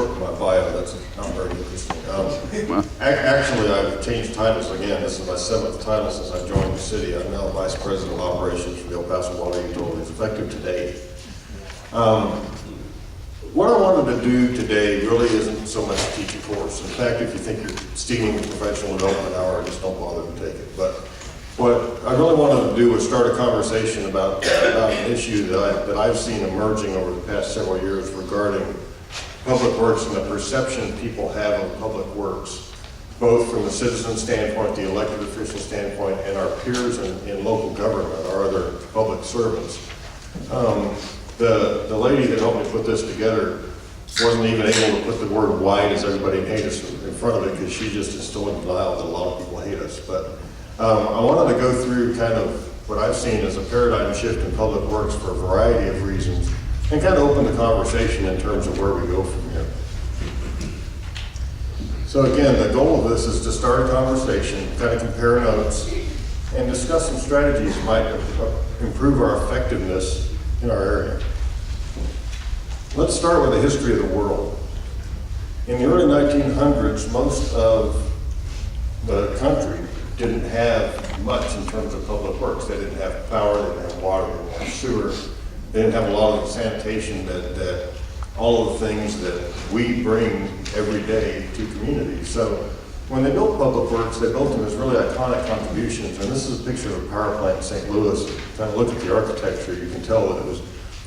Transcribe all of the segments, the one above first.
shorten my bio. That's not very interesting. Actually, I've changed titles again. This is my 7th title since I joined the city. I'm now Vice President of Operations for the El Paso Water Utilities, effective today. What I wanted to do today really isn't so much to teach a course. In fact, if you think you're stealing the professional development hour, just don't bother to take it. But what I really wanted to do was start a conversation about an issue that I've seen emerging over the past several years regarding public works and the perception people have of public works, both from the citizen standpoint, the elected official standpoint, and our peers in local government, our other public servants. The lady that helped me put this together wasn't even able to put the word "white" as everybody hates us in front of it, because she just instilled in denial that a lot of people hate us. But I wanted to go through kind of what I've seen as a paradigm shift in public works for a variety of reasons, and kind of open the conversation in terms of where we go from here. So again, the goal of this is to start a conversation, kind of compare notes, and discuss some strategies that might improve our effectiveness in our area. Let's start with the history of the world. In the early 1900s, most of the country didn't have much in terms of public works. They didn't have power, they didn't have water, they didn't have sewer, they didn't have a lot of the sanitation that all of the things that we bring every day to communities. So when they built public works, they built them as really iconic contributions. And this is a picture of a power plant in St. Louis. If you kind of look at the architecture, you can tell that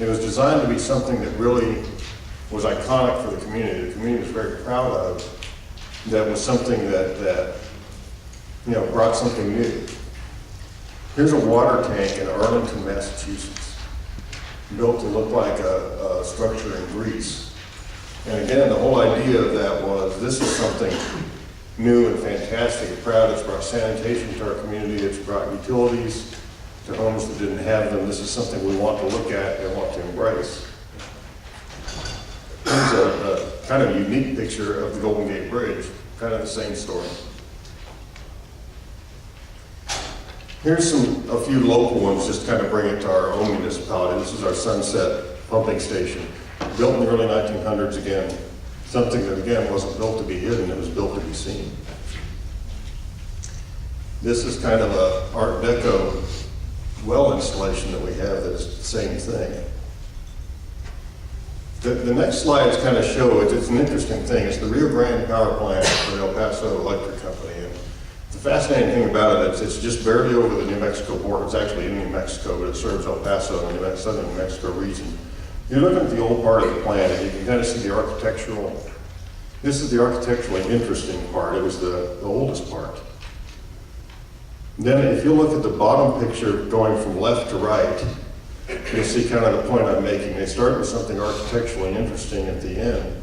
it was designed to be something that really was iconic for the community. The community was very proud of. That was something that brought something new. Here's a water tank in Arlington, Massachusetts, built to look like a structure in Greece. And again, the whole idea of that was, this is something new and fantastic and proud. It's brought sanitation to our community. It's brought utilities to homes that didn't have them. This is something we want to look at and want to embrace. Here's a kind of unique picture of the Golden Gate Bridge, kind of the same story. Here's a few local ones, just to kind of bring it to our own municipality. This is our Sunset pumping station, built in the early 1900s again. Something that, again, wasn't built to be hidden, it was built to be seen. This is kind of a Art Deco well installation that we have that is the same thing. The next slides kind of show it. It's an interesting thing. It's the Rio Grande power plant for the El Paso Electric Company. And the fascinating thing about it is it's just barely over the New Mexico border. It's actually in New Mexico, but it serves El Paso and the southern New Mexico region. You're looking at the old part of the plant, and you can kind of see the architectural. This is the architecturally interesting part. It was the oldest part. Then if you look at the bottom picture going from left to right, you'll see kind of the point I'm making. They start with something architecturally interesting at the end,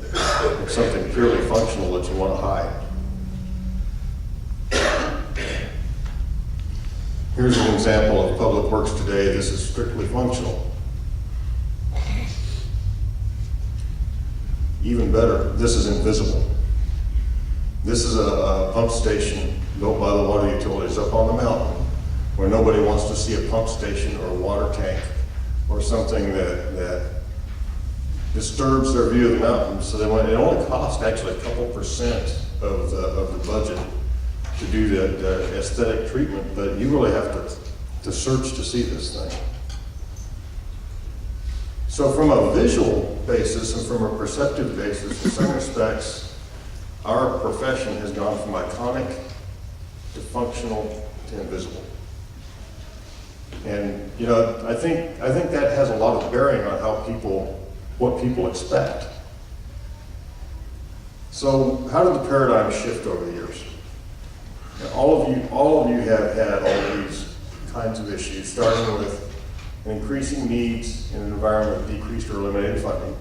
it's something purely functional that you want to hide. Here's an example of public works today. This is strictly functional. Even better, this is invisible. This is a pump station built by the water utilities up on the mountain, where nobody wants to see a pump station or a water tank or something that disturbs their view of the mountain. So it only costs actually a couple percent of the budget to do the aesthetic treatment, but you really have to search to see this thing. So from a visual basis and from a perceptive basis, in some respects, our profession has gone from iconic to functional to invisible. And I think that has a lot of bearing on what people expect. So how did the paradigm shift over the years? All of you have had all these kinds of issues, starting with increasing needs in an environment with decreased or eliminated funding.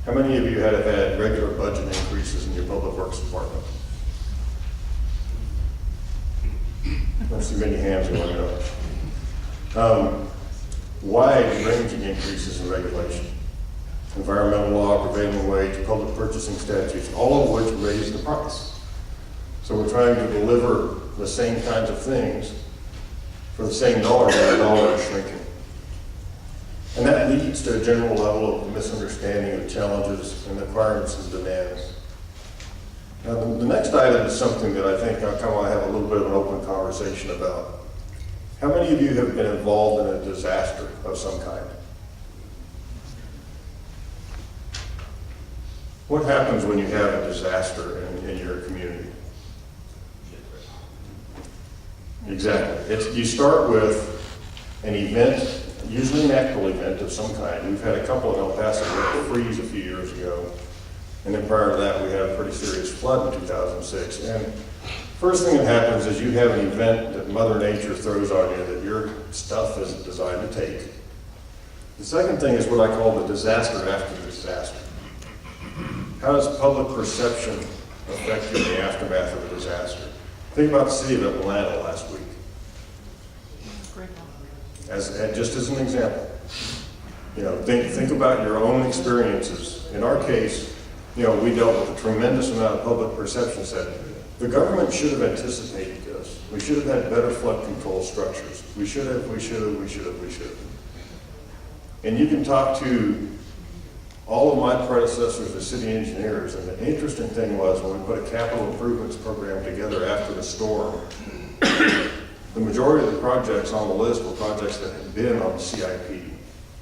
How many of you have had regular budget increases in your public works department? I don't see many hands going up. Wide-ranging increases in regulation. Environmental law, prevailing wage, public purchasing statutes, all of which raise the price. So we're trying to deliver the same kinds of things for the same dollar, but the dollar is shrinking. And that leads to a general level of misunderstanding of challenges and requirements and demands. Now, the next item is something that I think I kind of want to have a little bit of an open conversation about. How many of you have been involved in a disaster of some kind? What happens when you have a disaster in your community? Exactly. You start with an event, usually an natural event of some kind. We've had a couple in El Paso. We had a freeze a few years ago. And then prior to that, we had a pretty serious flood in 2006. And first thing that happens is you have an event that Mother Nature throws on you that your stuff isn't designed to take. The second thing is what I call the disaster after the disaster. How does public perception affect you in the aftermath of a disaster? Think about the city of Atlanta last week. Just as an example. Think about your own experiences. In our case, we dealt with a tremendous amount of public perception said, the government should have anticipated this. We should have had better flood control structures. We should have. And you can talk to all of my predecessors as city engineers, and the interesting thing was when we put a capital improvements program together after the storm, the majority of the projects on the list were projects that had been on the CIP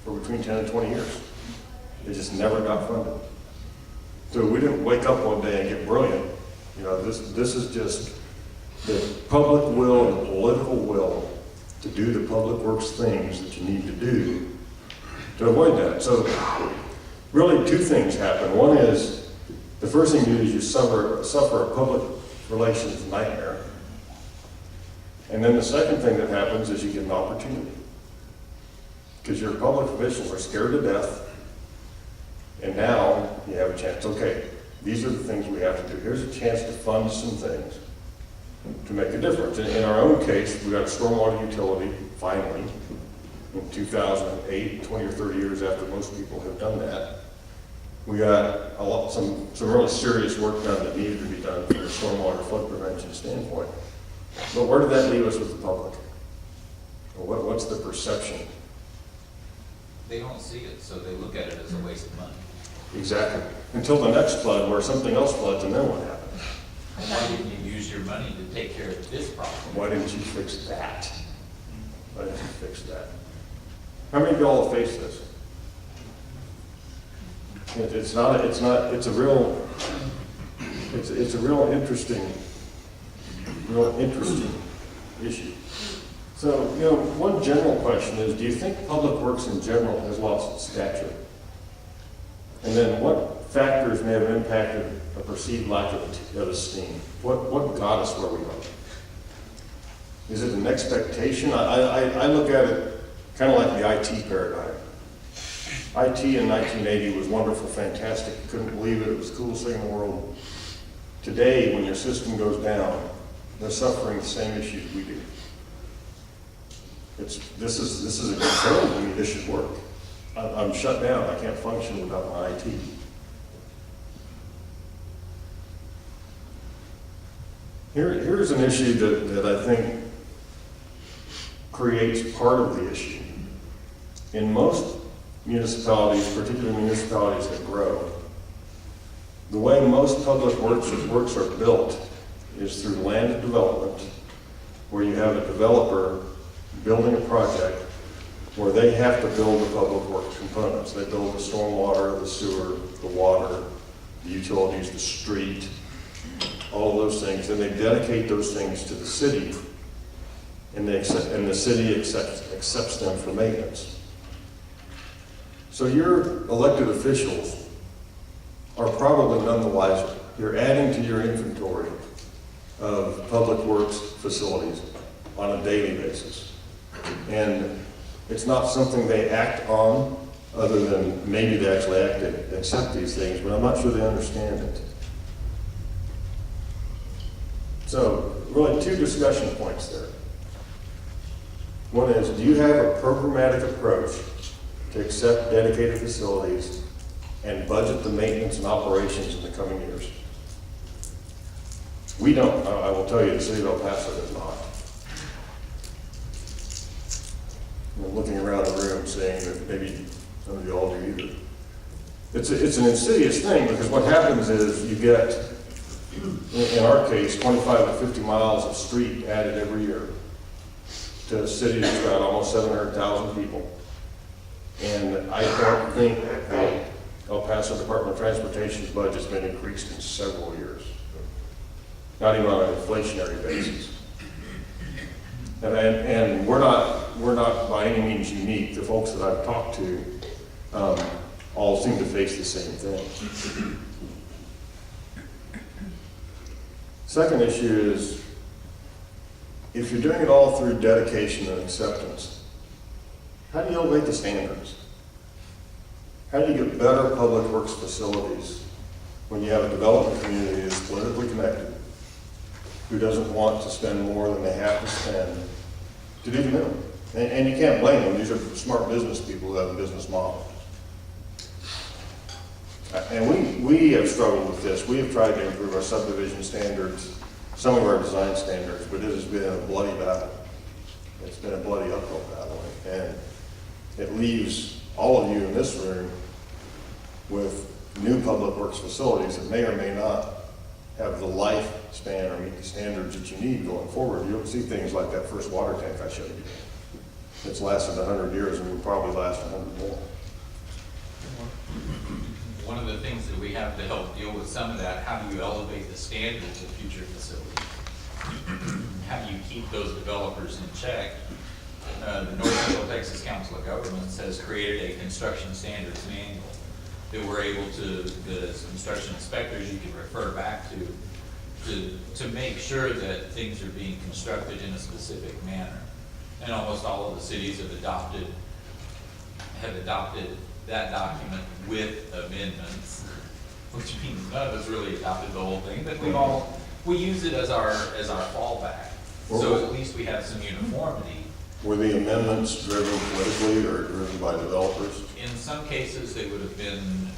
for between 10 and 20 years. They just never got funded. So we didn't wake up one day and get brilliant. This is just the public will and the political will to do the public works things that you need to do to avoid that. So really two things happen. One is, the first thing you do is you suffer a public relations nightmare. And then the second thing that happens is you get an opportunity. Because your public officials are scared to death, and now you have a chance. Okay, these are the things we have to do. Here's a chance to fund some things to make a difference. In our own case, we got a stormwater utility, finally, in 2008, 20 or 30 years after most people have done that. We got some really serious work done that needed to be done from a stormwater flood prevention standpoint. But where did that leave us with the public? What's the perception? They don't see it, so they look at it as a waste of money. Exactly. Until the next flood where something else floods, and then what happens? Why didn't you use your money to take care of this problem? Why didn't you fix that? Why didn't you fix that? How many of y'all have faced this? It's a real interesting issue. So, one general question is, do you think public works in general has lost its stature? And then what factors may have impacted a perceived lack of esteem? What got us where we are? Is it an expectation? I look at it kind of like the IT paradigm. IT in 1980 was wonderful, fantastic. You couldn't believe it. It was the coolest thing in the world. Today, when your system goes down, they're suffering the same issues we do. This is a concern to me. This should work. I'm shut down. I can't function without my IT. Here's an issue that I think creates part of the issue. In most municipalities, particularly municipalities that grow, the way most public works are built is through land development, where you have a developer building a project where they have to build the public works components. They build the stormwater, the sewer, the water, the utilities, the street, all of those things. And they dedicate those things to the city, and the city accepts them for maintenance. So your elected officials are probably none the wiser. You're adding to your inventory of public works facilities on a daily basis. And it's not something they act on, other than maybe they actually accept these things, but I'm not sure they understand it. So really two discussion points there. One is, do you have a programmatic approach to accept dedicated facilities and budget the maintenance and operations in the coming years? We don't. I will tell you, the city of El Paso does not. I'm looking around the room saying that maybe some of you all do either. It's an insidious thing, because what happens is you get, in our case, 25 to 50 miles of street added every year to a city that's got almost 700,000 people. And I don't think the El Paso Department of Transportation's budget's been increased in several years. Not even on an inflationary basis. And we're not by any means unique. The folks that I've talked to all seem to face the same thing. Second issue is, if you're doing it all through dedication and acceptance, how do you elevate the standards? How do you get better public works facilities when you have a development community that's politically connected, who doesn't want to spend more than they have to spend to do the minimum? And you can't blame them. These are smart business people who have a business model. And we have struggled with this. We have tried to improve our subdivision standards, some of our design standards, but it has been a bloody battle. It's been a bloody uphill battle. And it leaves all of you in this room with new public works facilities that may or may not have the lifespan or meet the standards that you need going forward. You'll see things like that first water tank I showed you. It's lasted 100 years and will probably last 100 more. One of the things that we have to help deal with some of that, how do you elevate the standards of future facilities? How do you keep those developers in check? The North Texas Council of Governments has created a construction standards manual that we're able to, as construction inspectors, you can refer back to make sure that things are being constructed in a specific manner. And almost all of the cities have adopted that document with amendments, which means none of us really adopted the whole thing, but we use it as our fallback. So at least we have some uniformity. Were the amendments driven politically or driven by developers? In some cases, they would have been,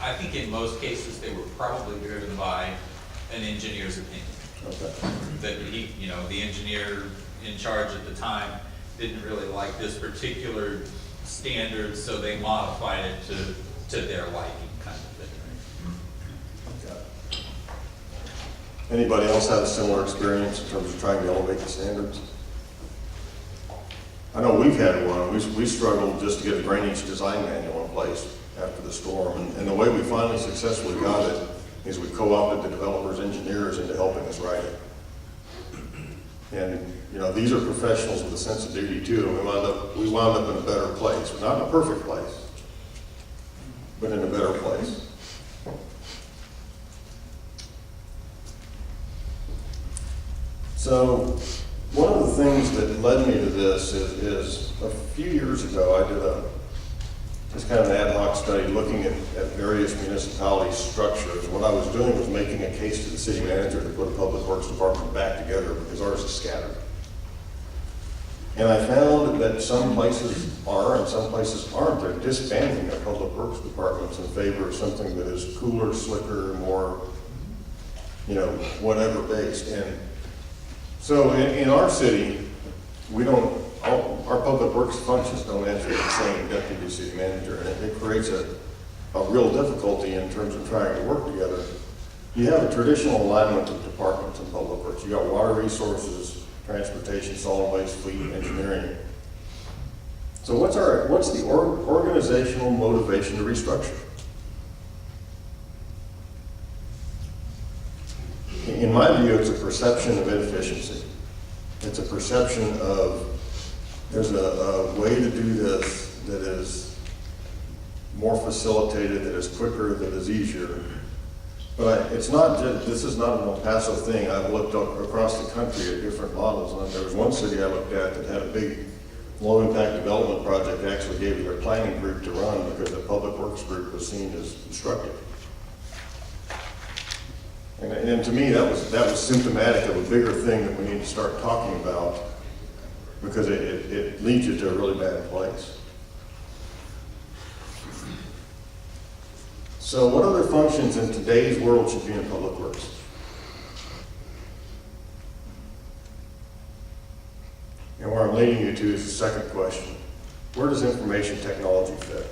I think in most cases, they were probably driven by an engineer's opinion. Okay. That the engineer in charge at the time didn't really like this particular standard, so they modified it to their liking, kind of thing. Okay. Anybody else have a similar experience in terms of trying to elevate the standards? I know we've had one. We struggled just to get a drainage design manual in place after the storm, and the way we finally successfully got it is we co-opted the developers' engineers into helping us write it. And these are professionals with a sense of duty too, and we wound up in a better place. Not in a perfect place, but in a better place. So one of the things that led me to this is a few years ago I did just kind of an ad hoc study looking at various municipalities' structures. What I was doing was making a case to the city manager to put a public works department back together because ours is scattered. And I found that some places are and some places aren't. They're disbanding their public works departments in favor of something that is cooler, slicker, more, whatever based. And so in our city, our public works functions don't answer to the same deputy city manager, and it creates a real difficulty in terms of trying to work together. You have a traditional alignment of departments in public works. You got water resources, transportation, solid waste, fleet, engineering. So what's the organizational motivation to restructure? In my view, it's a perception of inefficiency. It's a perception of there's a way to do this that is more facilitated, that is quicker, that is easier. But it's not just, this is not an El Paso thing. I've looked up across the country at different models, and there was one city I looked at that had a big low-impact development project, actually gave it their planning group to run because the public works group was seen as obstructive. And to me, that was symptomatic of a bigger thing that we need to start talking about, because it leads you to a really bad place. So what other functions in today's world should be in public works? And where I'm leading you to is the second question. Where does information technology fit?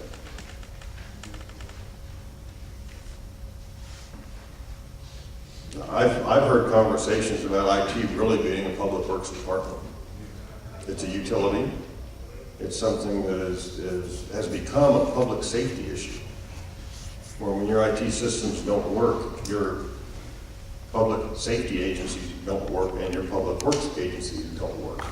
Now, I've heard conversations about IT really being a public works department. It's a utility. It's something that has become a public safety issue. Where when your IT systems don't work, your public safety agencies don't work and your public works agencies don't work.